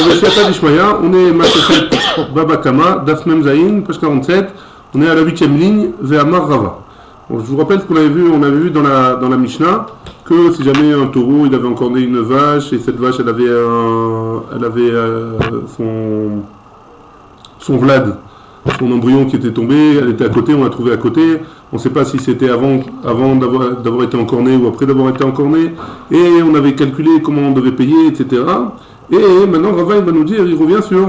Bessiata Dishmaya, on est Masechet Babakama, Daf Mem Zayin, page 47, on est à la 8e ligne, Ve'amar Rava. Bon, je vous rappelle qu'on avait vu dans la Mishnah que si jamais un taureau il avait encorné une vache et cette vache elle avait son vlad, son embryon qui était tombé, elle était à côté, on l'a trouvé à côté, on ne sait pas si c'était avant d'avoir été encorné ou après d'avoir été encorné, et on avait calculé comment on devait payer, etc. Et maintenant Rava il va nous dire, il revient sur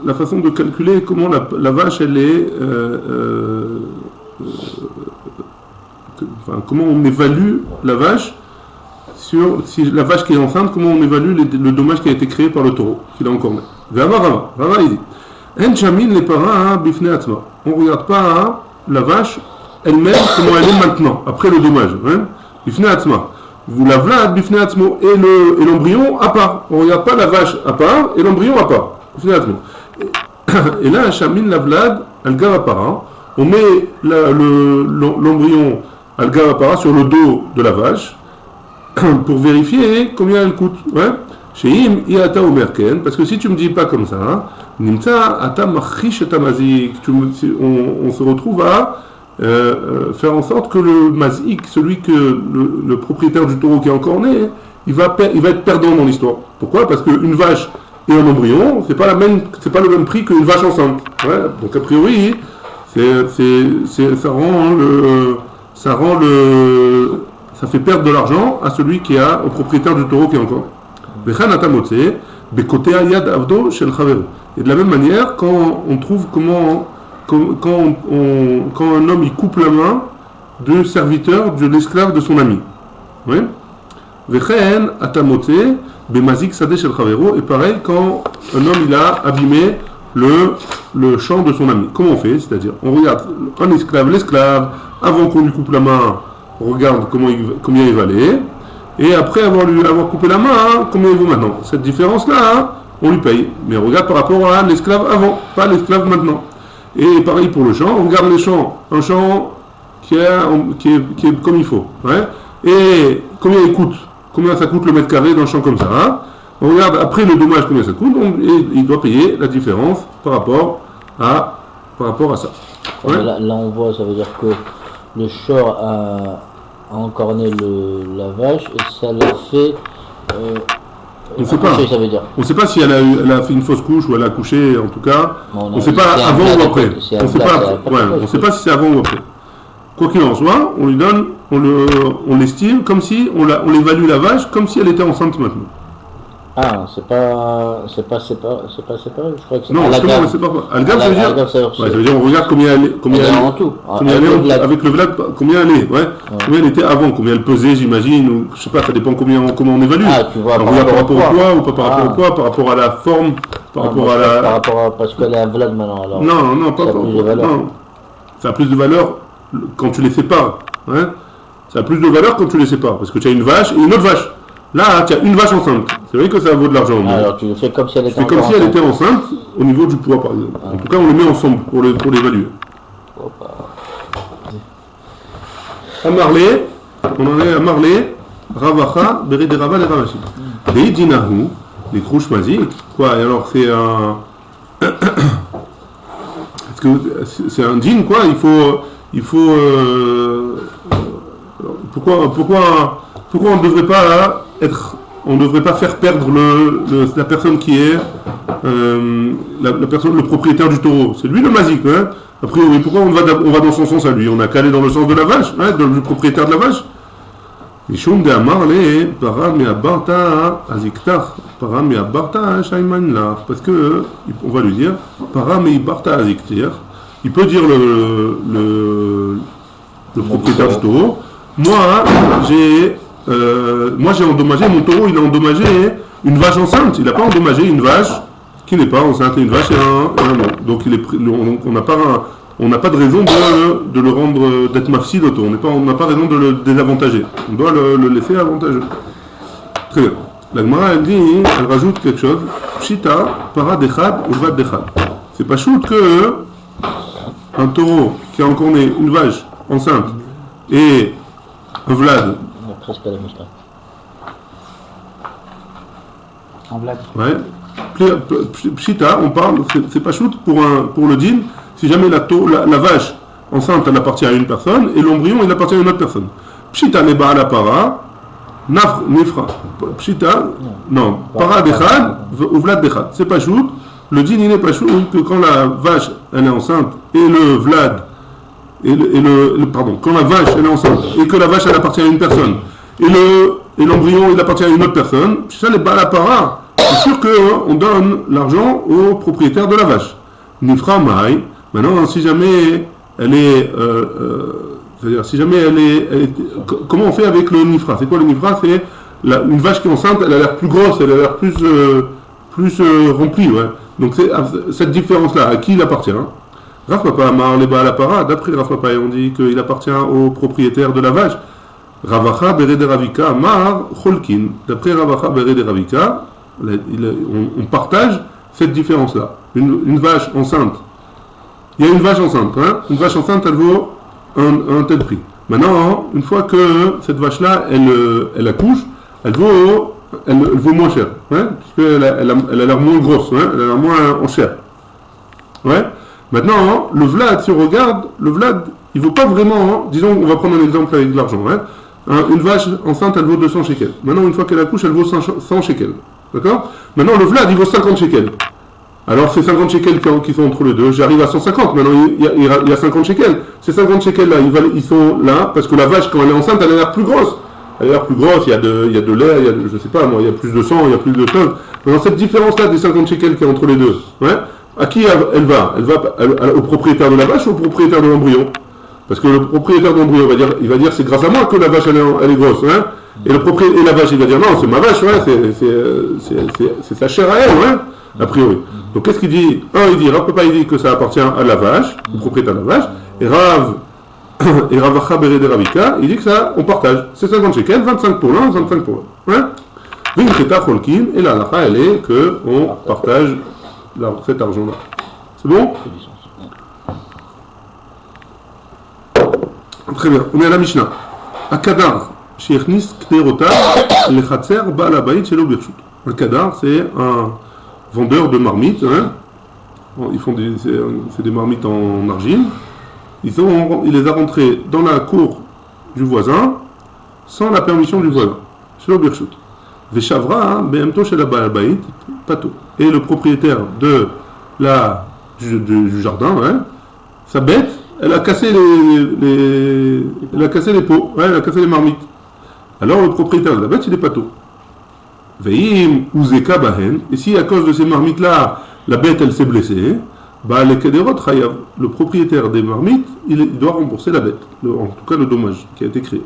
la façon de calculer comment la vache elle est, comment on évalue la vache, si la vache qui est enceinte, comment on évalue le dommage qui a été créé par le taureau, qu'il a encorné. Rava il dit, on ne regarde pas la vache elle-même, comment elle est maintenant, après le dommage. Vous la vlad, et l'embryon à part. On ne regarde pas la vache à part et l'embryon à part. Et là, Shamin la vlad, al-gar à part. On met l'embryon al-gar à part sur le dos de la vache pour vérifier combien elle coûte. Sheim iata umerken, parce que si tu me dis pas comme ça, nimta ata machish tamazik, on se retrouve à faire en sorte que le mazik, celui que le propriétaire du taureau qui est encorné, il va être perdant dans l'histoire. Pourquoi? Parce qu'une vache et un embryon, c'est pas le même prix qu'une vache enceinte. Donc a priori, ça fait perdre de l'argent à celui au propriétaire du taureau qui est encorné. Et de la même manière, quand on trouve quand un homme il coupe la main du serviteur, de l'esclave de son ami. Oui. Et pareil, quand un homme il a abîmé le champ de son ami. Comment on fait? C'est-à-dire, on regarde l'esclave, avant qu'on lui coupe la main, on regarde combien il valait. Et après avoir coupé la main, combien il vaut maintenant? Cette différence-là, on lui paye. Mais on regarde par rapport à l'esclave avant, pas l'esclave maintenant. Et pareil pour le champ, on regarde un champ qui est comme il faut. Et combien ça coûte le mètre carré d'un champ comme ça. On regarde après le dommage combien ça coûte, et il doit payer la différence par rapport à ça. Là on voit, ça veut dire que le short a encorné la vache et ça l'a fait on ne sait pas. Ça veut dire. On ne sait pas si elle a fait une fausse couche ou elle a accouché, en tout cas. On ne sait pas avant ou après. On ne sait pas si c'est avant ou après. Quoi qu'il en soit, on lui donne, on l'estime comme si on évalue la vache comme si elle était enceinte maintenant. Ah, c'est pas séparé, je crois que c'est. Non, justement, c'est pas. Algar, ça veut dire on regarde combien elle est en tout. Combien elle est avec le vlad, combien elle est, combien elle était avant, combien elle pesait, j'imagine, ou je sais pas, ça dépend comment on évalue. Tu vois, on regarde par rapport au poids ou pas par rapport au poids, par rapport à la forme, par rapport à parce qu'elle est un vlad maintenant alors. Non, pas par rapport. Ça a plus de valeur quand tu les sépares, Ça a plus de valeur quand tu les sépares, parce que tu as une vache et une autre vache. Là, tu as une vache enceinte. C'est vrai que ça vaut de l'argent. Alors, tu fais comme si elle était enceinte. C'est comme si elle était enceinte au niveau du poids, par exemple. En tout cas, on les met ensemble pour l'évaluer. À Marley, on en est à Marley, Ravacha, Beret de Rava, les Ravachim. Les Dinahu, les Krouch Mazik. Quoi? Et alors, c'est un. Est-ce que c'est un djinn, quoi? Il faut. Pourquoi on ne devrait pas faire perdre la personne qui est le propriétaire du taureau? C'est lui le mazik, A priori, pourquoi on va dans son sens à lui? On a qu'à aller dans le sens de la vache, du propriétaire de la vache. Mishum de Amarle, para mi abarta aziktar, para mi abarta shaiman la. Parce que on va lui dire, para mi abarta aziktir. Il peut dire le propriétaire du taureau. Moi, j'ai endommagé, mon taureau, il a endommagé une vache enceinte. Il n'a pas endommagé une vache qui n'est pas enceinte, une vache et un homme. Donc on n'a pas de raison de le rendre, d'être mafsid auto. On n'a pas raison de le désavantager. On doit le laisser avantageux. Très bien. La Gemara, elle rajoute quelque chose. Pshita, para dechad, uvad dechad. C'est pas shoot que un taureau qui a encorné une vache enceinte et un vlad En blague. Ouais. Pshita, on parle, c'est pas shoot pour le din, si jamais la vache enceinte elle appartient à une personne et l'embryon il appartient à une autre personne. Pshita le baal para, nefra. Pshita, non, para dechad, ou vlad dechad. C'est pas shoot. Le din il n'est pas shoot que quand la vache elle est enceinte et le vlad, quand la vache elle est enceinte et que la vache elle appartient à une personne et l'embryon il appartient à une autre personne, pshita le baal para. C'est sûr qu'on donne l'argent au propriétaire de la vache. Nifra Maï. Maintenant, si jamais elle est. C'est-à-dire, si jamais elle est. Comment on fait avec le Nifra? C'est quoi le Nifra? C'est une vache qui est enceinte, elle a l'air plus grosse, elle a l'air plus remplie. Ouais. Donc, c'est cette différence-là, à qui il appartient? Rav Papa Amar Leba Alapara. D'après Rav Papa, on dit qu'il appartient au propriétaire de la vache. Ravacha Bered Ravika Amar Cholkin. D'après Ravacha Bered Ravika, on partage cette différence-là. Une vache enceinte. Il y a une vache enceinte. Hein? Une vache enceinte, elle vaut un tel prix. Maintenant, une fois que cette vache-là, elle accouche, elle vaut moins cher. Hein? Puisqu'elle elle a l'air moins grosse. Hein? Elle a l'air moins en chair. Ouais? Maintenant, le vlad, si on regarde, le vlad, il ne vaut pas vraiment. Hein? Disons, on va prendre un exemple avec de l'argent. Hein? Une vache enceinte, elle vaut 200 shekels. Maintenant, une fois qu'elle accouche, elle vaut 100 shekels. D'accord? Maintenant, le vlad, il vaut 50 shekels. Alors, ces 50 shekels qui sont entre les deux, j'arrive à 150. Maintenant, il y a 50 shekels. Ces 50 shekels-là, ils sont là, parce que la vache, quand elle est enceinte, elle a l'air plus grosse. Elle a l'air plus grosse, il y a de l'air, je sais pas, moi, il y a plus de sang, il y a plus de choses. Maintenant, cette différence-là des 50 shekels qui est entre les deux, ouais, à qui elle va? Elle va au propriétaire de la vache ou au propriétaire de l'embryon? Parce que le propriétaire de l'embryon il va dire c'est grâce à moi que la vache, elle est grosse, hein. Et la vache, il va dire non, c'est ma vache, ouais, c'est sa chair à elle, ouais, a priori. Donc qu'est-ce qu'il dit? Rav Papa il dit que ça appartient à la vache, au propriétaire de la vache, et Ravacha Bered Ravika, il dit que ça, on partage. C'est 50 shekels, 25 pour l'un, 25 pour l'autre. Ouais. Vincheta Cholkin, et la halakha elle est qu'on partage cet argent-là. C'est bon? Très bien, on est à la Mishnah. Akadar. Sheikhnis Knerota, le Khatser Baal Habayit Shelo Birshut. Un kadar, c'est un vendeur de marmites. Hein. C'est des marmites en argile. Il les a rentrées dans la cour du voisin sans la permission du voisin. Shelo Birshut. Veshavra, Behemto Shel Baal Habayit, Pato. Et le propriétaire du jardin, hein, sa bête, elle a cassé les pots, ouais, elle a cassé les marmites. Alors le propriétaire de la bête, il est pato. Veim uzeka bahen. Et si à cause de ces marmites-là, la bête elle s'est blessée, bah le kederot chayav, le propriétaire des marmites, il doit rembourser la bête, en tout cas le dommage qui a été créé.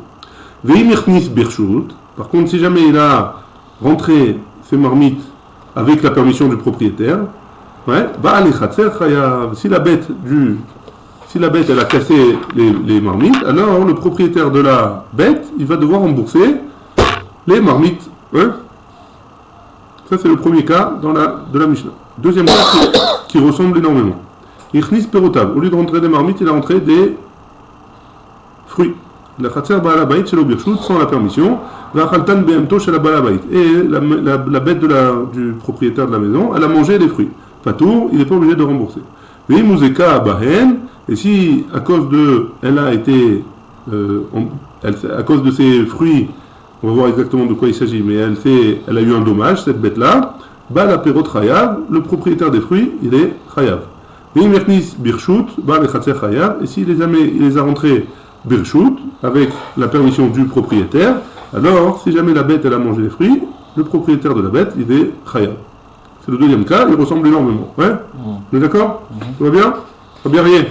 Veim ichnis birshut. Par contre, si jamais il a rentré ces marmites avec la permission du propriétaire, ouais, bah le khatser chayav. Si la bête elle a cassé les marmites, alors le propriétaire de la bête, il va devoir rembourser les marmites. Hein? Ça c'est le premier cas de la Mishnah. Deuxième cas qui ressemble énormément. Ichnis perotav. Au lieu de rentrer des marmites, il a rentré des fruits. La khatser baal habayit shelo birshut sans la permission. La khaltan behemto shel baal habayit. Et la bête du propriétaire de la maison, elle a mangé les fruits. Patour, il n'est pas obligé de rembourser. Veim uzeka bahen. Et si, à cause de ces fruits, on va voir exactement de quoi il s'agit, mais elle a eu un dommage, cette bête-là, bah la perot chayav, le propriétaire des fruits, il est chayav. Veimechnis birshut, bah le khatser chayav, et s'il les a rentrés birshut, avec la permission du propriétaire, alors, si jamais la bête, elle a mangé les fruits, le propriétaire de la bête, il est chayav. C'est le deuxième cas, il ressemble énormément. Ouais? On est d'accord? Tout va bien? Pas bien rien?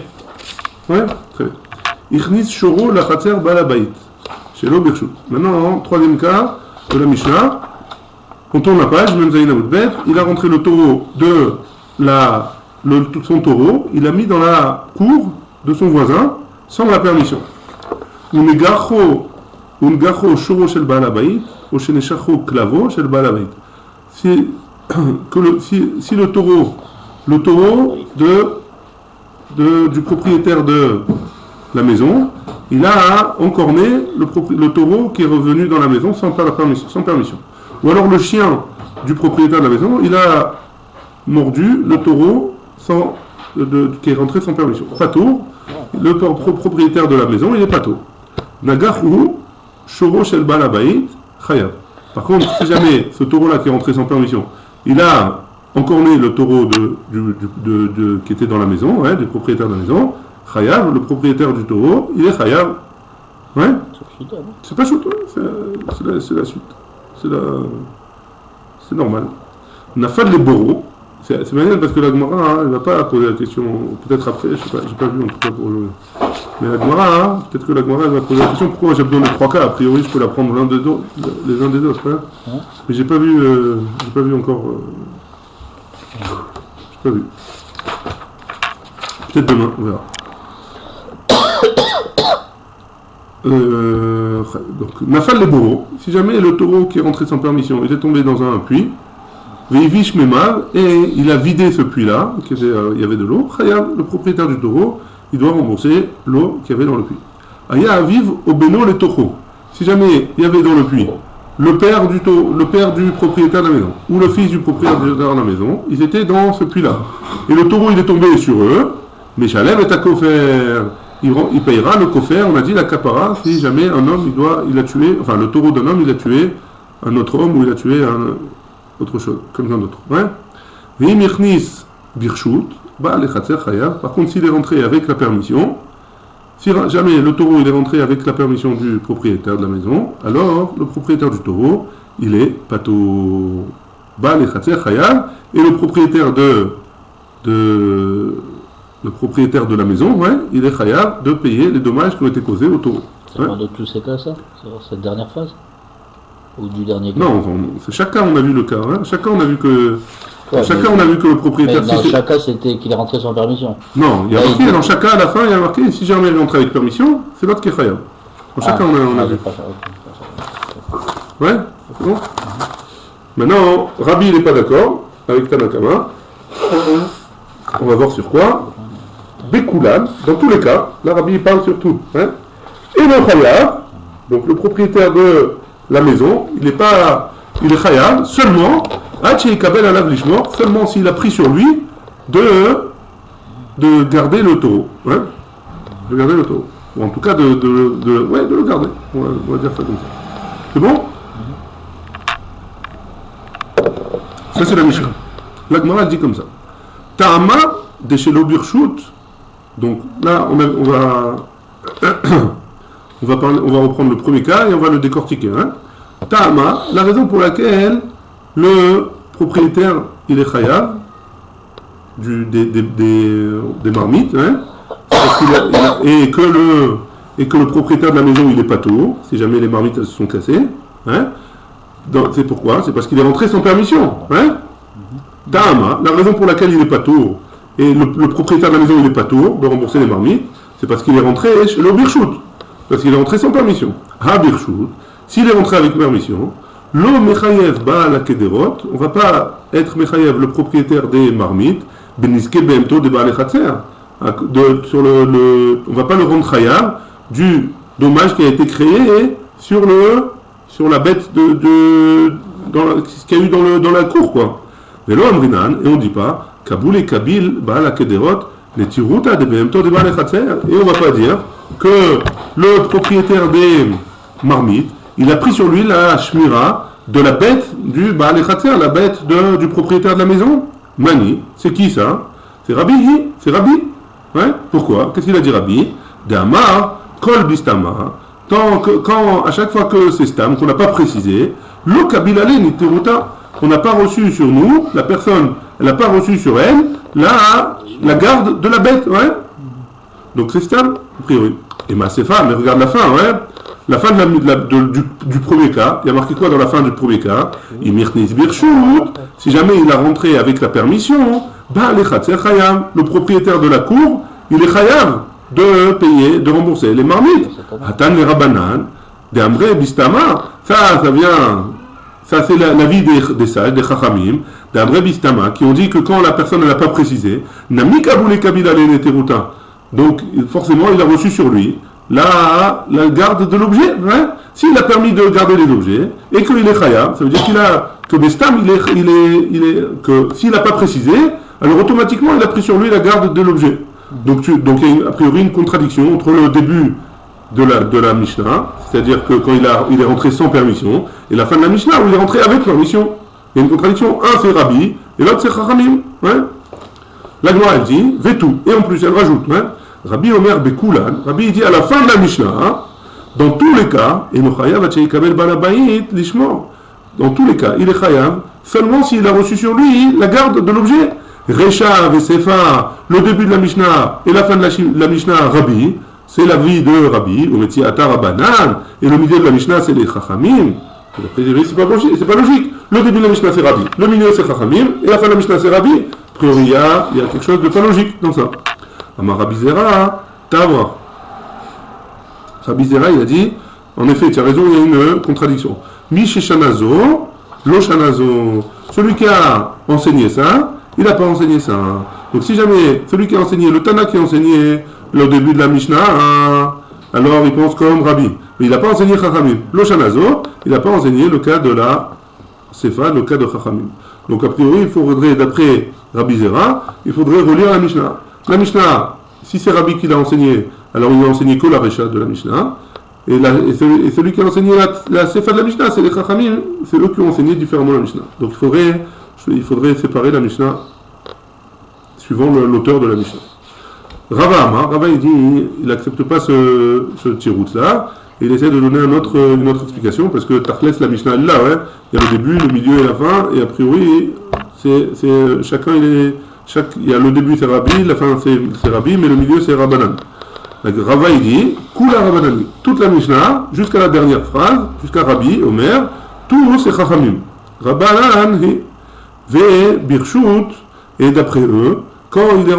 Ouais, très bien. Ichnis shoro la khatser baal habayit shelo birshut. Maintenant, troisième cas de la Mishnah. On tourne la page, même Zayin Amud-Bet, il a rentré le taureau son taureau, il l'a mis dans la cour de son voisin sans la permission. Ungacho shoro shel baal habayit ou sheneshacho klavo shel baal habayit. Si le taureau du propriétaire de la maison, il a encorné le taureau qui est revenu dans la maison sans permission. Ou alors le chien du propriétaire de la maison, il a mordu le taureau qui est rentré sans permission. Patour, le propriétaire de la maison, il est patour. Nagahu, Shoro Shel Baal Habayit, Chayav. Par contre, si jamais ce taureau-là qui est rentré sans permission, il a encorné le taureau qui était dans la maison, du propriétaire de la maison, Chayav, le propriétaire du taureau, il est Chayav. Ouais? C'est pas chouette, c'est la suite. C'est normal. Nafal les boros. C'est malin parce que la Gemara, elle ne va pas poser la question, peut-être après, je sais pas, j'ai pas vu en tout cas pour aujourd'hui. Mais la Gemara, peut-être que la Gemara elle va poser la question pourquoi j'ai besoin de 3 cas, a priori je peux la prendre les uns des autres. Hein. Mais j'ai pas vu encore. J'ai pas vu. Peut-être demain, on verra. Donc, Nafal les boros, si jamais le taureau qui est rentré sans permission, il est tombé dans un puits, Veivish Memar, et il a vidé ce puits-là, il y avait de l'eau, Chayav, le propriétaire du taureau, il doit rembourser l'eau qu'il y avait dans le puits. Aya Aviv Obeno les taureaux. Si jamais il y avait dans le puits le père du propriétaire de la maison, ou le fils du propriétaire de la maison, ils étaient dans ce puits-là. Et le taureau il est tombé sur eux, mais Shalem est à Kofer. Il payera le kofer, on a dit la kapara, si jamais un homme il a tué, enfin le taureau d'un homme il a tué un autre homme ou il a tué autre chose, quelqu'un d'autre. Ouais. Par contre, s'il est rentré avec la permission, si jamais le taureau il est rentré avec la permission du propriétaire de la maison, alors le propriétaire du taureau, il est pato et le propriétaire le propriétaire de la maison, il est chayav de payer les dommages qui ont été causés au taureau. Ça parle de tous ces cas, ça? C'est cette dernière phase? Ou du dernier cas? Non, c'est chacun on a vu le cas. Hein. Chacun on a vu que le propriétaire... Mais dans chaque cas, c'était qu'il est rentré sans permission. Non, il y a marqué, dans chaque cas, à la fin, il y a marqué, si jamais il est rentré avec permission, c'est l'autre qui est chayav. Dans chacun on a vu. Ouais, c'est bon. Maintenant, Rabbi il n'est pas d'accord avec Tanakama. On va voir sur quoi. Bekoulan, dans tous les cas, là Rabbi parle sur tout. Hein. Et le chayav, donc le propriétaire de la maison, il est chayav seulement, seulement s'il a pris sur lui de garder le taureau. Hein. De garder le taureau. Ou en tout cas de le garder. On va dire ça comme ça. C'est bon? Ça c'est la Mishnah. La Gemara dit comme ça. Ta'ama de chez l'Obirshut. Donc là, on va reprendre le premier cas et on va le décortiquer. Hein. Ta'ama, la raison pour laquelle le propriétaire il est chayav des marmites, hein, et que le propriétaire de la maison il est patour, si jamais les marmites elles se sont cassées. Hein. C'est pourquoi? C'est parce qu'il est rentré sans permission. Hein. Ta'ama, la raison pour laquelle il est patour et le propriétaire de la maison il est patour de rembourser les marmites, c'est parce qu'il est rentré chez l'Obirshut, parce qu'il est rentré sans permission. Ha-Birshut, s'il est rentré avec permission, lo mechayev ba'al hakederot, on ne va pas être mechayev le propriétaire des marmites, beniske behemto de ba'al chatzer, on ne va pas le rendre chayav du dommage qui a été créé sur la bête qu'il y a eu dans la cour, quoi. Velo amrinan, et on ne dit pas Kaboul et Kabil, Baal Akederot, les Tiruta de Behemto de Baal Chatzer, et on ne va pas dire que le propriétaire des marmites, il a pris sur lui la shmira de la bête du Baal Chatzer, la bête du propriétaire de la maison. Mani, c'est qui ça? C'est Rabbi. Ouais. Pourquoi? Qu'est-ce qu'il a dit Rabbi? Damar, Kol Bistama, quand à chaque fois que c'est Stam, qu'on n'a pas précisé, le Kabil Ale ni Tiruta, on n'a pas reçu sur nous, la personne, elle n'a pas reçu sur elle, la garde de la bête, ouais. Donc c'est Stam, a priori. Et Masefa, mais regarde la fin, ouais. La fin du premier cas, il y a marqué quoi dans la fin du premier cas? Imirnis Birshut, si jamais il a rentré avec la permission, le propriétaire de la cour, il est chayav de payer, de rembourser les marmites. Hatan les Rabanan, des Amre Bistama, ça vient... Ça, c'est l'avis des sages, des chachamim, d'Amre Bistama, qui ont dit que quand la personne n'a pas précisé, Nami Kaboulé Kabila les Teruta, donc forcément il a reçu sur lui la garde de l'objet. Hein. S'il a permis de garder les objets et qu'il est khayab, ça veut dire que Bestam, que s'il n'a pas précisé, alors automatiquement il a pris sur lui la garde de l'objet. Donc il y a a priori une contradiction entre le début de la Mishnah, c'est-à-dire que quand il est rentré sans permission, et la fin de la Mishnah où il est rentré avec permission. Il y a une contradiction, un c'est Rabbi, et l'autre c'est Chachamim. Hein. La Gemara elle dit, Vetu, et en plus elle rajoute, hein, Rabbi Omer Bekulan, Rabbi il dit à la fin de la Mishnah, hein, dans tous les cas, et Chayav Kabel Balabayit Lishmor, dans tous les cas, il est Chayav, seulement s'il a reçu sur lui la garde de l'objet. Rechav et Sefa, le début de la Mishnah et la fin de la Mishnah, Rabbi, c'est la vie de Rabbi, au métier Atar Banan, et le milieu de la Mishnah c'est les Chachamim. C'est pas logique. Le début de la Mishnah c'est Rabbi, le milieu c'est Chachamim, et la fin de la Mishnah c'est Rabbi. A priori, il y a quelque chose de pas logique dans ça. Amar Rabbi Zera, Tavra. Rabbi Zera, il a dit, en effet, tu as raison, il y a une contradiction. Misheshanazo, Loshanazo. Celui qui a enseigné ça, il n'a pas enseigné ça. Donc si jamais celui qui a enseigné, le Tana qui a enseigné le début de la Mishnah, alors il pense comme Rabbi. Mais il n'a pas enseigné Chachamim. Loshanazo, il n'a pas enseigné le cas de la Sefa, le cas de Chachamim. Donc a priori, il faudrait, d'après Rabbi Zera, il faudrait relire la Mishnah. La Mishnah, si c'est Rabbi qui l'a enseigné, alors il n'a enseigné que la Recha de la Mishnah. Et celui qui a enseigné la Sefa de la Mishnah, c'est les Chachamim, c'est eux qui ont enseigné différemment la Mishnah. Donc il faudrait séparer la Mishnah suivant l'auteur de la Mishnah. Rava il dit, il n'accepte pas ce tirout là, et il essaie de donner une autre explication, parce que Tachles la Mishnah là, ouais, il y a le début, le milieu et la fin, et a priori, chacun il y a le début c'est Rabbi, la fin c'est Rabbi, mais le milieu c'est Rabbanan. Rava il dit, Kula Rabbanan, toute la Mishnah, jusqu'à la dernière phrase, jusqu'à Rabbi, Omer, tout c'est Chachamim. Rabbanan, Ve Birshut, et d'après eux, quand il est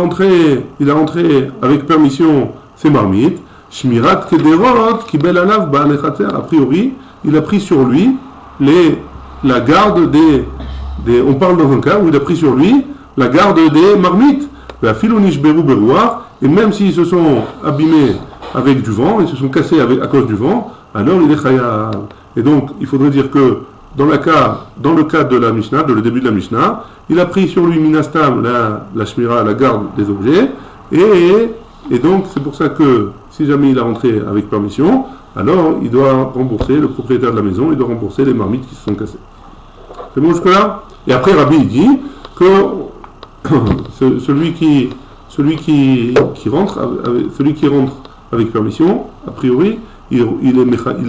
rentré avec permission ses marmites, Shmirat Kederot, Kibel Alav Ba'alechater, a priori, il a pris sur lui la garde des. On parle dans un cas où il a pris sur lui la garde des marmites. La Filonish Beru Berouar, et même s'ils se sont abîmés avec du vent, ils se sont cassés à cause du vent, alors il est Chayav. Et donc, il faudrait dire que dans le cas de la Mishnah, le début de la Mishnah, il a pris sur lui Minastam la Shmira, la garde des objets, et donc c'est pour ça que si jamais il a rentré avec permission, alors il doit rembourser, le propriétaire de la maison, il doit rembourser les marmites qui se sont cassées. C'est bon jusque-là? Et après Rabbi il dit que celui qui rentre avec permission, a priori, il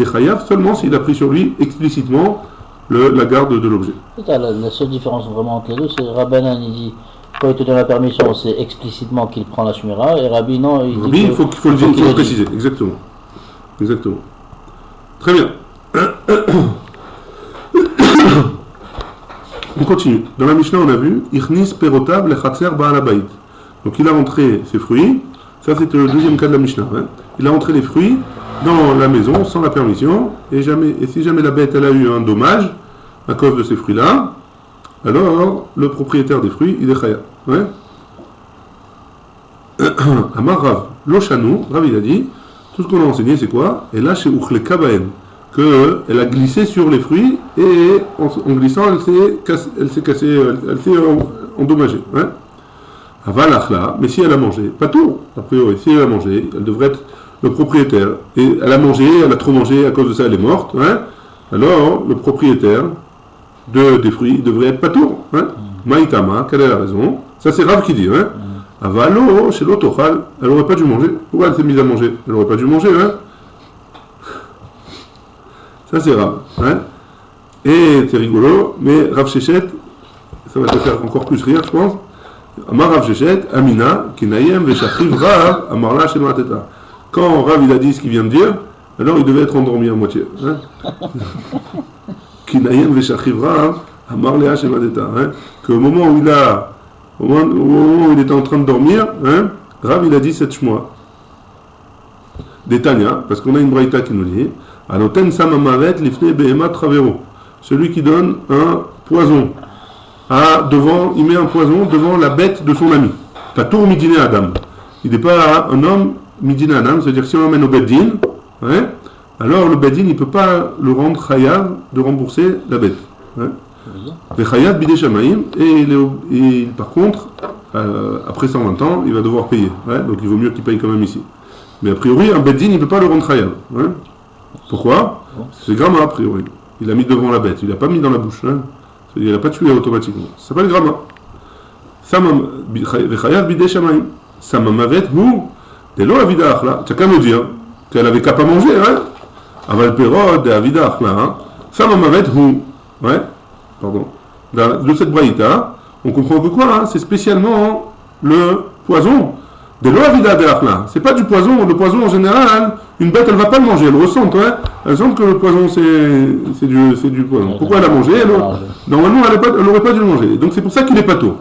est chayav seulement s'il a pris sur lui explicitement la garde de l'objet. La seule différence vraiment entre les deux, c'est Rabbanan il dit quand il te donne la permission, c'est explicitement qu'il prend la Shmira, et Rabbi non, il dit il faut le préciser, exactement. Très bien. On continue. Dans la Mishnah, on a vu Ichnis perotav lechatzer ba'al habayit. Donc il a rentré ses fruits. Ça, c'était le deuxième cas de la Mishnah. Hein. Il a rentré les fruits dans la maison sans la permission. Et si jamais la bête elle a eu un dommage à cause de ces fruits-là, alors le propriétaire des fruits, il est chaya. Ouais. Amar Rav, Loshanu, Rav il a dit, tout ce qu'on a enseigné c'est quoi? Et là chez Uchle Kabaen, qu'elle a glissé sur les fruits et en glissant elle s'est cassée, elle s'est endommagée. Ouais. Avalachla, mais si elle a mangé, pas tout, a priori, si elle a mangé, elle devrait être le propriétaire. Et elle a mangé, elle a trop mangé, à cause de ça elle est morte, ouais. Alors le propriétaire des fruits devrait être patour. Hein. Maïtama, quelle est la raison? Ça c'est Rav qui dit. Hein. Avalo, chez l'autochal, elle n'aurait pas dû manger. Pourquoi elle s'est mise à manger? Elle n'aurait pas dû manger. Hein. Ça c'est Rav. Hein. Et c'est rigolo, mais Rav Shechet, ça va te faire encore plus rire, je pense. Amar Rav Shechet, Amina, Kinayem, Veshachiv Rav, Amarla, chez Mateta. Quand Rav il a dit ce qu'il vient de dire, alors il devait être endormi à moitié. Hein. Kinayem Veshachiv Rav, Amarla, chez Mateta. Qu'au moment où il était en train de dormir, hein, Rav il a dit cette shmoa. Des Tanya, parce qu'on a une braïta qui nous dit Anoten Samamavet Lifne Behema Travero. Celui qui donne un poison. Il met un poison devant la bête de son ami. Patour Midine Adam. Il n'est pas un homme Midina Anam, c'est-à-dire si on l'emmène au Beddin, ouais, alors le Beddin, il ne peut pas le rendre chayav de rembourser la bête. Ouais. Le chayav bidé shamaim, et par contre, après 120 ans, il va devoir payer. Ouais, donc il vaut mieux qu'il paye quand même ici. Mais a priori, un Beddin, il ne peut pas le rendre chayav. Ouais. Pourquoi? C'est Grama, a priori. Il l'a mis devant la bête, il l'a pas mis dans la bouche. Hein. Il l'a pas tué automatiquement. Ça s'appelle Grama. Chayav bidé shamaim. Samamavet hu, de lo avida achla. Tu as qu'à me dire qu'elle avait qu'à pas manger, hein? Aval perod de avida achla, hein? Samamavet hu. Ouais, pardon. De cette braïta, on comprend que quoi, hein? C'est spécialement le poison. De lo avida de achla. C'est pas du poison. Le poison en général, une bête elle va pas le manger. Elle ressent, hein? Elle sent que le poison c'est du poison. Pourquoi elle a mangé? Normalement elle n'aurait pas dû le manger. Donc c'est pour ça qu'il est pas tôt.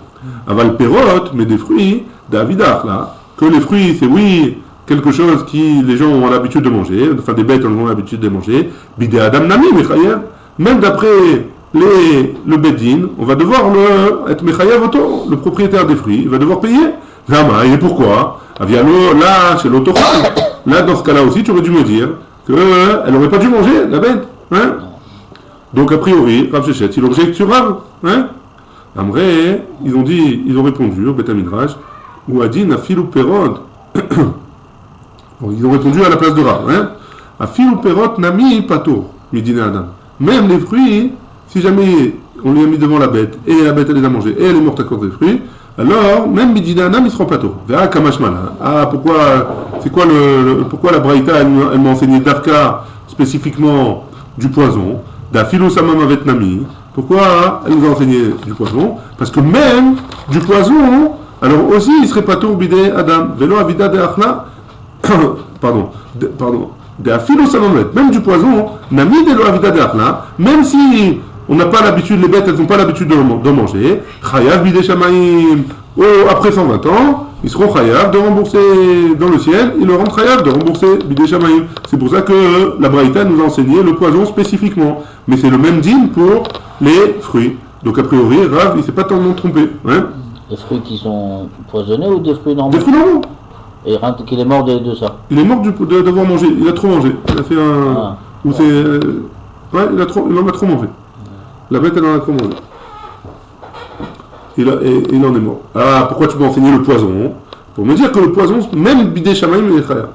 Aval perot, mais des fruits, d'Avidar, là, que les fruits, c'est oui, quelque chose qui les gens ont l'habitude de manger, enfin des bêtes ont l'habitude de manger, bidé Adam Nami, Mechayev, même d'après le Beddin, on va devoir être Mechayev auto, le propriétaire des fruits, il va devoir payer. Zama, et pourquoi? Avialo, là, chez l'autochone, là, dans ce cas-là aussi, tu aurais dû me dire qu'elle n'aurait pas dû manger, la bête, hein? Donc, a priori, Rav Shechet, il objecte sur Rav, hein? Amré, ils ont répondu au Beth Midrash, ou Adin a filou perod. Ils ont répondu à la place de Rav. Hein? A filou perod nami pato, midine Adam. Même les fruits, si jamais on les a mis devant la bête, et la bête elle les a mangés, et elle est morte à cause des fruits, alors même midine Adam ils seront pato. Vera kamashmala. Ah, pourquoi, c'est quoi pourquoi la Braïta elle m'a enseigné d'Arka spécifiquement du poison, da filou samamavet nami. Pourquoi elle nous a enseigné du poison? Parce que même du poison, alors aussi il serait pas tourbidé Adam. Velo avida de achla, pardon, de afilo samamet, même du poison, nami de lo avida de achla, même si on n'a pas l'habitude, les bêtes elles n'ont pas l'habitude de manger, chayav bidé shamaim, après 120 ans, ils seront chayav de rembourser dans le ciel, ils le rendent chayav de rembourser bidé shamaim. C'est pour ça que la Braïta nous a enseigné le poison spécifiquement. Mais c'est le même din pour les fruits. Donc a priori, Rav, il ne s'est pas tellement trompé. Hein? Des fruits qui sont poisonnés ou des fruits normaux? Des fruits normaux. Et qu'il est mort de ça? Il est mort d'avoir mangé. Il a trop mangé. Il a fait un... Ah. Ou c'est... Ouais, il en a trop mangé. La bête, elle en a trop mangé. Il en est mort. Ah, pourquoi tu m'as enseigné le poison? Pour me dire que le poison, même bidé shamaim, il est khaya.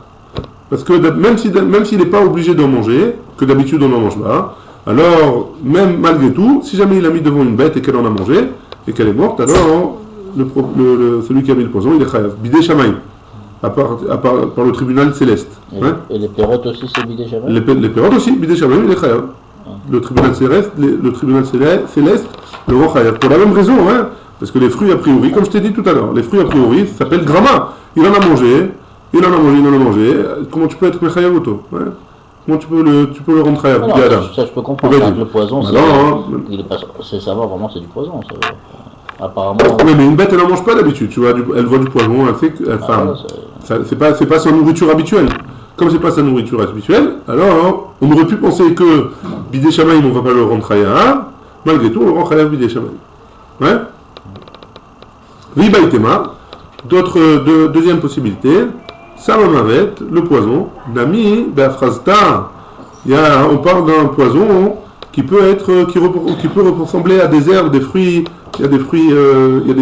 Parce que même s'il n'est pas obligé d'en manger, que d'habitude on n'en mange pas, alors, même malgré tout, si jamais il a mis devant une bête et qu'elle en a mangé, et qu'elle est morte, alors celui qui a mis le poison, il est chayav. Bidé shamaim, par le tribunal céleste. Et les pérotes aussi, c'est bidé shamaim? Les pérotes aussi, bidé shamaim, il est chayav. Le tribunal céleste, le rend chayav. Pour la même raison, hein, parce que les fruits a priori, comme je t'ai dit tout à l'heure, les fruits a priori, ça s'appelle grama. Il en a mangé. Comment tu peux être chayav auto? Comment tu peux le rendre chayav? Ça je peux comprendre. Le poison, c'est savoir vraiment c'est du poison. Apparemment. Oui, mais une bête elle n'en mange pas d'habitude. Tu vois, elle voit du poison, elle fait que. C'est pas sa nourriture habituelle. Comme c'est pas sa nourriture habituelle, alors on aurait pu penser que bidé shamaim on va pas le rendre chayav. Malgré tout, on le rend chayav bidé shamaim. Ouais. Vibaïtema. Deuxième possibilité. Samamavet, le poison, Nami, Beafrazta. On parle d'un poison qui peut ressembler à des herbes, des fruits. Il y a des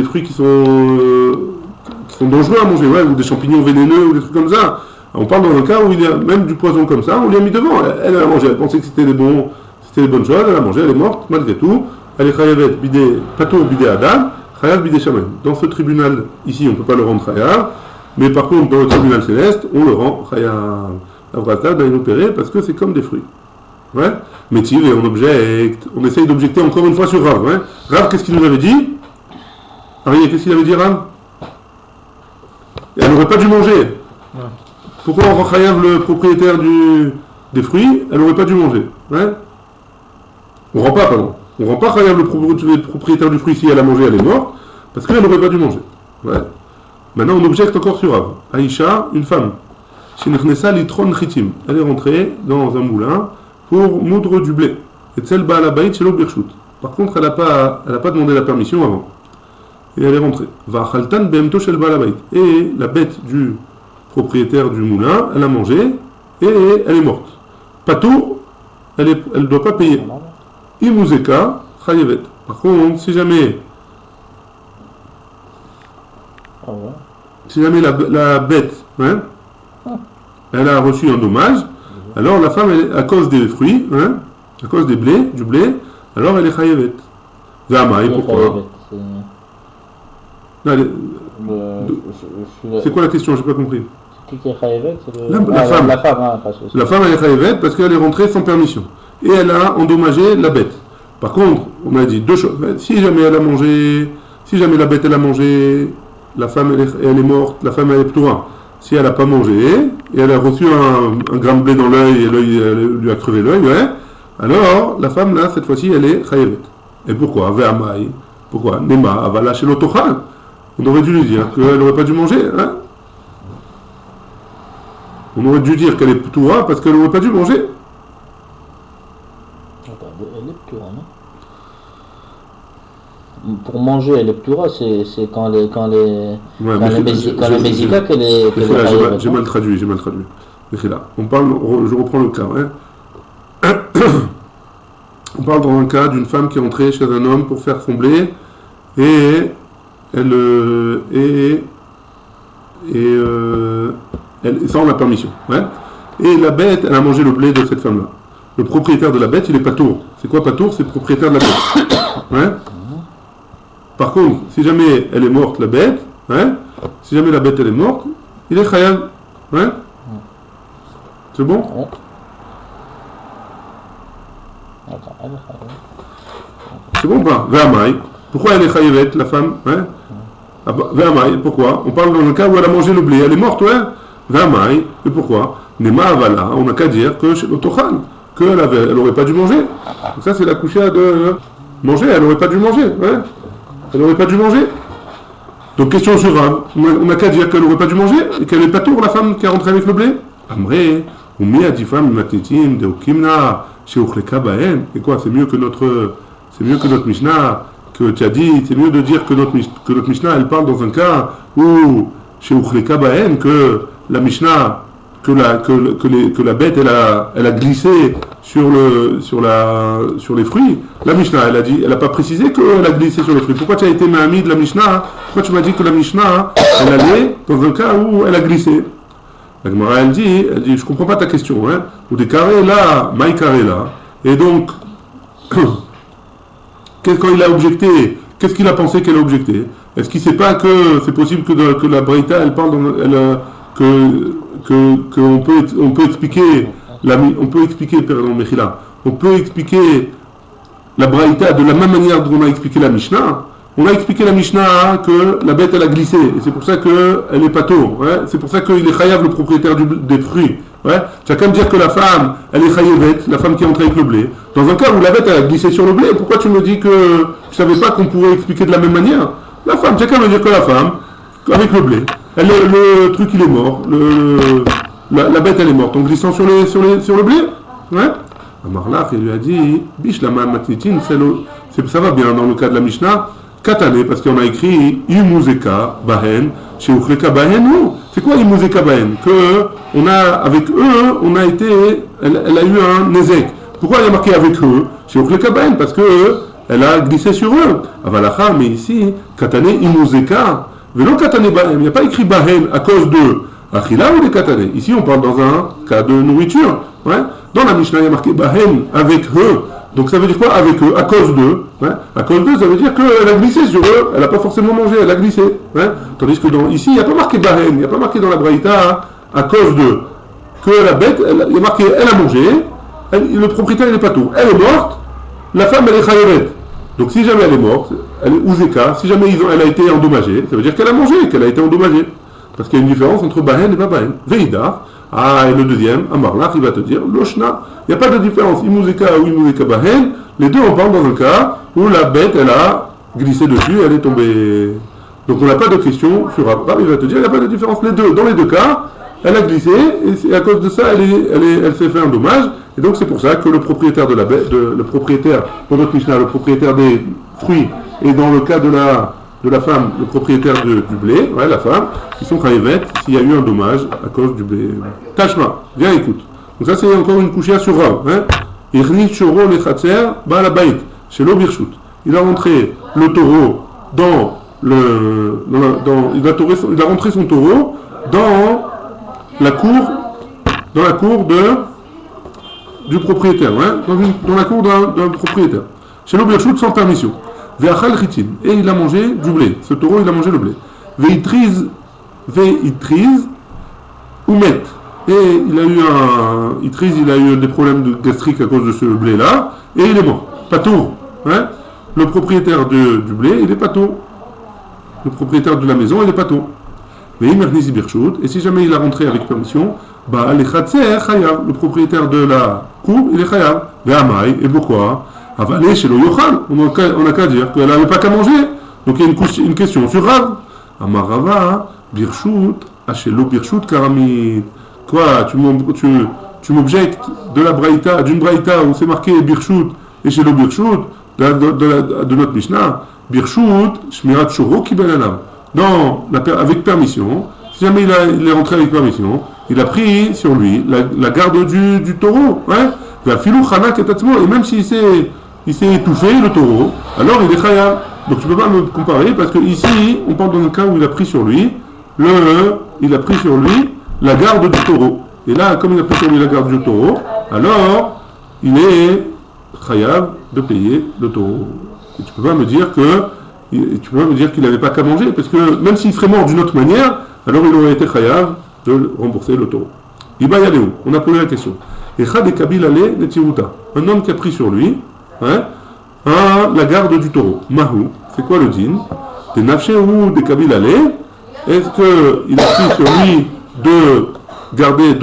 fruits qui sont dangereux à manger, ouais, ou des champignons vénéneux ou des trucs comme ça. On parle dans un cas où il y a même du poison comme ça, on lui a mis devant. Elle a mangé, elle pensait que c'était des bonnes choses, elle a mangé, elle est morte malgré tout. Elle est chayavet bidé, pato bidé adam, chayav bidé shamaim. Dans ce tribunal ici, on ne peut pas le rendre chayav. Mais par contre, dans le tribunal céleste, on le rend chayav. La vrata doit opérer parce que c'est comme des fruits. Ouais. Mais et on objecte. On essaye d'objecter encore une fois sur Rav. Ouais. Rav, qu'est-ce qu'il nous avait dit? Arié, qu'est-ce qu'il avait dit, Rav? Elle n'aurait pas dû manger. Ouais. Pourquoi on rend chayav le propriétaire des fruits? Elle n'aurait pas dû manger. Ouais. On rend pas chayav le propriétaire du fruit si elle a mangé, elle est morte, parce qu'elle n'aurait pas dû manger. Ouais. Maintenant, on objecte encore sur Rav. Aïcha, une femme. Shinechnesa litron chitim. Elle est rentrée dans un moulin pour moudre du blé. Et tsel ba'alabayit shelo birshut. Par contre, elle n'a pas demandé la permission avant. Et elle est rentrée. Va chaltan behemto shel ba'alabayit. Et la bête du propriétaire du moulin, elle a mangé et elle est morte. Patour, elle ne doit pas payer. Imuzeka, chayevet. Par contre, si jamais la bête, hein, elle a reçu un dommage, alors la femme, à cause des fruits, hein, à cause du blé, alors elle est chayevet. Zamaï, pourquoi? C'est quoi la question? J'ai pas compris. Qui est chayevet? La femme. La femme, elle est chayevet parce qu'elle est rentrée sans permission. Et elle a endommagé la bête. Par contre, on a dit deux choses. Si jamais elle a mangé, si jamais la bête elle a mangé, la femme elle est morte, la femme elle est ptoura. Si elle n'a pas mangé, et elle a reçu un grain de blé dans l'œil, et l'œil lui a crevé l'œil, ouais, alors la femme là, cette fois-ci, elle est chayevet. Et pourquoi? Ve'amai. Pourquoi? Nema, avala chez l'autochal. On aurait dû lui dire qu'elle n'aurait pas dû manger, hein. On aurait dû dire qu'elle est ptoura parce qu'elle n'aurait pas dû manger. Elle est ptoura, non? Pour manger, elle est ptoura, c'est quand les mézika qu'elle est. J'ai mal traduit. Je reprends le cas. Hein. On parle dans un cas d'une femme qui est entrée chez un homme pour faire son blé et sans la permission. Ouais. Et la bête, elle a mangé le blé de cette femme-là. Le propriétaire de la bête, il est patour. C'est quoi patour? C'est le propriétaire de la bête. Ouais. Par contre, si jamais elle est morte, la bête, hein, si jamais la bête elle est morte, il est chayav. Hein. C'est bon? C'est bon ou pas? Ve'amai. Pourquoi elle est chayavet, la femme? Hein? Ve'amai, pourquoi? On parle dans le cas où elle a mangé le blé, elle est morte, ouais? Ve'amai, et pourquoi? Nema avala, on n'a qu'à dire que chez l'autochal, qu'elle n'aurait pas dû manger. Donc ça c'est la couchia de manger, elle n'aurait pas dû manger, ouais? Elle n'aurait pas dû manger. Donc question sur Rav, on n'a qu'à dire qu'elle n'aurait pas dû manger et qu'elle est pas tour la femme qui est rentrée avec le blé. Amré, ou mi adifam matitim de okimna chez uchleka baen. Et quoi, c'est mieux que notre Mishnah que tu as dit. C'est mieux de dire que notre Mishnah elle parle dans un cas où chez uchleka baen que la Mishnah que la bête elle a glissé sur les fruits. La Mishnah elle a pas précisé qu'elle a glissé sur les fruits. Pourquoi tu as été Mahami de la Mishnah? Pourquoi tu m'as dit que la Mishnah elle allait dans un cas où elle a glissé? La Gemara elle dit je comprends pas ta question, hein. Ou des carrés là, maï carré là. Et donc quand il a objecté, qu'est-ce qu'il a pensé qu'elle a objecté? Est-ce qu'il sait pas que c'est possible que la Braïta elle parle on peut expliquer la Braïta de la même manière dont on a expliqué la Mishnah. On a expliqué la Mishnah que la bête elle a glissé et c'est pour ça qu'elle est pato, ouais. C'est pour ça qu'il est chayav le propriétaire des fruits, ouais. Tu as qu'à me dire que la femme elle est chayavet, la femme qui est entrée avec le blé. Dans un cas où la bête elle a glissé sur le blé, pourquoi tu me dis que tu savais pas qu'on pouvait expliquer de la même manière? La femme, tu as qu'à me dire que la femme avec le blé, le truc il est mort, la bête elle est morte en glissant sur le blé, ouais. Amarlach il lui a dit bish la matitin, ça va bien dans le cas de la Mishnah Katane, parce qu'on a écrit Imuzeka Bahen, chez Uchleka Bahen, non. C'est quoi Imuzeka Bahen? Que on a, avec eux, on a été, elle a eu un Nezek. Pourquoi elle a marqué avec eux? Chez Uchleka Bahen, parce que elle a glissé sur eux. Avalacha, mais ici, Katane Imuzeka, Velo Katane Bahen, il n'y a pas écrit Bahen à cause de Achila ou les Katane. Ici, on parle dans un cas de nourriture. Ouais. Dans la Mishnah, il y a marqué Bahen avec eux. Donc ça veut dire quoi avec eux? À cause d'eux. Ouais. À cause d'eux, ça veut dire qu'elle a glissé sur eux, elle n'a pas forcément mangé, elle a glissé. Ouais. Tandis que ici, il n'y a pas marqué Bahen, il n'y a pas marqué dans la Braïta à cause d'eux. Que la bête, il y a marqué elle a mangé, le propriétaire il n'est pas tout. Elle est morte, la femme elle est chayavet. Donc si jamais elle est morte, elle est ouzeka, si jamais elle a été endommagée, ça veut dire qu'elle a mangé, qu'elle a été endommagée. Parce qu'il y a une différence entre Bahen et pas Bahen. Veida. Ah, et le deuxième, Amarlach, il va te dire, Loshna. Il n'y a pas de différence, Imuzeka ou Imuzeka Bahen. Les deux, on parle dans un cas où la bête, elle a glissé dessus, elle est tombée. Donc on n'a pas de question sur Abraham, il va te dire, il n'y a pas de différence. Dans les deux cas, elle a glissé, et à cause de ça, elle s'est fait un dommage. Et donc c'est pour ça que le propriétaire de la bête, le propriétaire, pour notre Mishnah, le propriétaire des fruits, et dans le cas de de la femme, le propriétaire du blé, ouais, la femme, ils sont chayevet s'il y a eu un dommage à cause du blé. Tashma, viens écoute. Donc ça c'est encore une couchia sur Rav. Irni choro le chatzer ba'al habayit shelo birshut. Il a rentré le taureau dans le, il a rentré son taureau dans la cour du propriétaire, dans la cour d'un propriétaire. Shelo birshut sans permission. Ve'achal chitin, et il a mangé du blé. Ce taureau, il a mangé le blé. Ve'itriz umet. Et il a eu des problèmes gastriques à cause de ce blé-là, et il est mort. Patour. Le propriétaire du blé, il est patour. Le propriétaire de la maison, il est patour. Ve'imernizi birshut, et si jamais il a rentré avec permission, bah, le propriétaire de la cour, il est chayav. Ve'amai, et pourquoi? Avalé chez le yochal, on n'a qu'à dire qu'elle n'avait pas qu'à manger. Donc il y a une question sur Rav. Amarava, birshut, achelo birshut karamid. Quoi, tu m'objectes d'une braïta où c'est marqué birshut et chez le birshut de notre Mishnah. Birshut, shmirat shoro kibel alav. Avec permission, si jamais il est rentré avec permission, il a pris sur lui la garde du taureau. Et même s'il s'est étouffé, le taureau, alors il est chayav. Donc tu ne peux pas me comparer parce que ici, on parle dans le cas où il a pris sur lui la garde du taureau. Et là, comme il a pris sur lui la garde du taureau, alors il est chayav de payer le taureau. Et tu ne peux pas me dire qu'il n'avait pas qu'à manger, parce que même s'il serait mort d'une autre manière, alors il aurait été chayav de rembourser le taureau. Iba Yaléou, on a posé la question. Echad et Kabil Ale Netiruta, un homme qui a pris sur lui la garde du taureau. Mahou, c'est quoi le din? Des nafché ou des Kabil Ale? Est-ce qu'il a pris sur lui de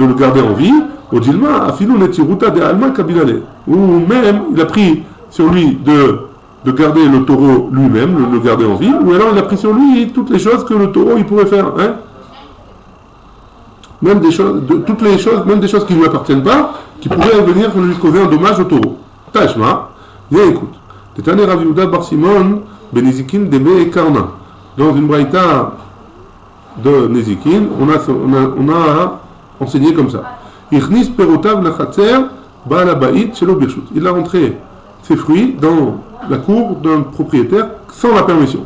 le garder en vie? Au Dilma, Afilou Netiruta de Alma Kabil Ale. Ou même il a pris sur lui de garder le taureau lui-même, le garder en vie, ou alors il a pris sur lui toutes les choses que le taureau il pourrait faire. Même des choses qui ne lui appartiennent pas, qui pourraient venir lui causer un dommage au taureau. Tashma, viens écoute. Tétane Rav Yehuda bar Simon, Benizikin Debe et Karna. Dans une braïta de Nezikin, on a enseigné comme ça. Ichnis perotav lachatzer ba'al habayit shelo birshut. Il a rentré ses fruits dans la cour d'un propriétaire sans la permission.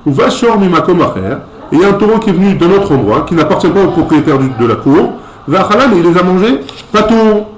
Ou va shor mimakom acher. Et il y a un taureau qui est venu d'un autre endroit, qui n'appartient pas au propriétaire de la cour. Va'chalan, et il les a mangés. Patour.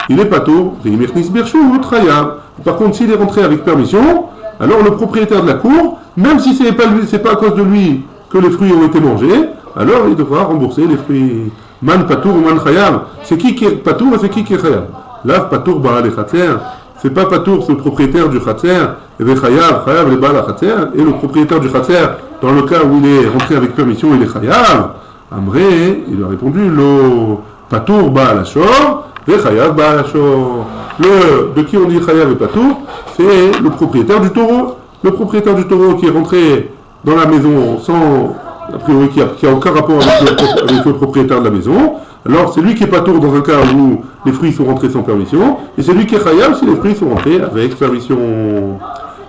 Il est patour. Ve'imernis birshut chayav. Par contre, s'il est rentré avec permission, alors le propriétaire de la cour, même si c'est pas à cause de lui que les fruits ont été mangés, alors il devra rembourser les fruits. Man patour ou man chayav. C'est qui est patour et c'est qui est chayav. Lav patour ba'al echatzer. C'est pas patour, c'est le propriétaire du chatzer. Et chayav le ba'al chatzer. Et le propriétaire du chatzer, dans le cas où il est rentré avec permission, il est chayav. Amré, il a répondu lo patour ba'al ashor. Et chayav ba'al ashor. De qui on dit chayav et patour, c'est le propriétaire du taureau. Le propriétaire du taureau qui est rentré dans la maison sans, a priori, qui a aucun rapport avec le propriétaire de la maison. Alors c'est lui qui est patour dans un cas où les fruits sont rentrés sans permission, et c'est lui qui est chayav si les fruits sont rentrés avec permission.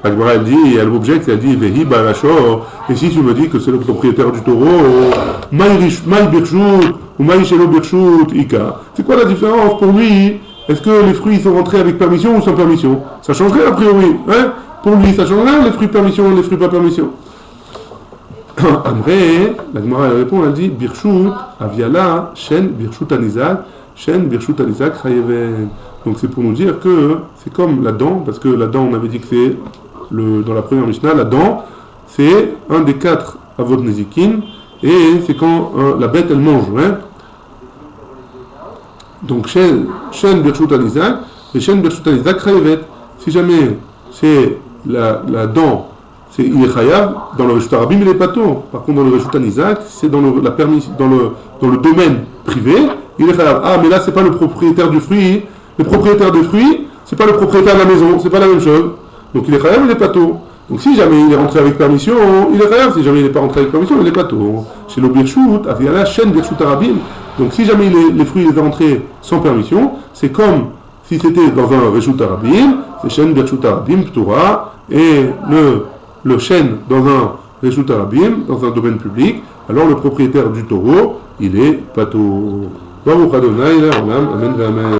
La Gemara elle dit, elle objecte, elle dit vehi ba'alashor. Et si tu me dis que c'est le propriétaire du taureau, maï birshut ou maï shelo birshut ika. C'est quoi la différence pour lui? Est-ce que les fruits sont rentrés avec permission ou sans permission? Ça changerait a priori, Pour lui, ça changerait les fruits permission, les fruits pas permission. Amré, la Gemara elle répond, elle dit birshut aviala shen birshut anizak chayeven. Donc c'est pour nous dire que c'est comme la dent, parce que la dent on avait dit que c'est dans la première Mishnah, la dent c'est un des 4 avot nezikin, et c'est quand la bête elle mange. Donc shen birshut anizak et shen birshut anizak chayevet. Si jamais c'est la dent, il est chayav, dans le Reshut Harabim il est pato. Par contre dans le Reshut Anizak, c'est dans le domaine privé, il est chayav. Ah mais là c'est pas le propriétaire du fruit. Le propriétaire du fruit, c'est pas le propriétaire de la maison, c'est pas la même chose. Donc il est chayav, il est pato. Donc si jamais il est rentré avec permission, il est chayav. Si jamais il n'est pas rentré avec permission, il est pato. Chez le birshut, aviala shen birshut harabim. Donc si jamais les fruits sont rentrés sans permission, c'est comme si c'était dans un Reshut Harabim, c'est shen birshut harabim ptura, et le chêne dans un Reshut Arabim, dans un domaine public, alors le propriétaire du taureau, il est pato. Baruch Adonai, Amen, Amen.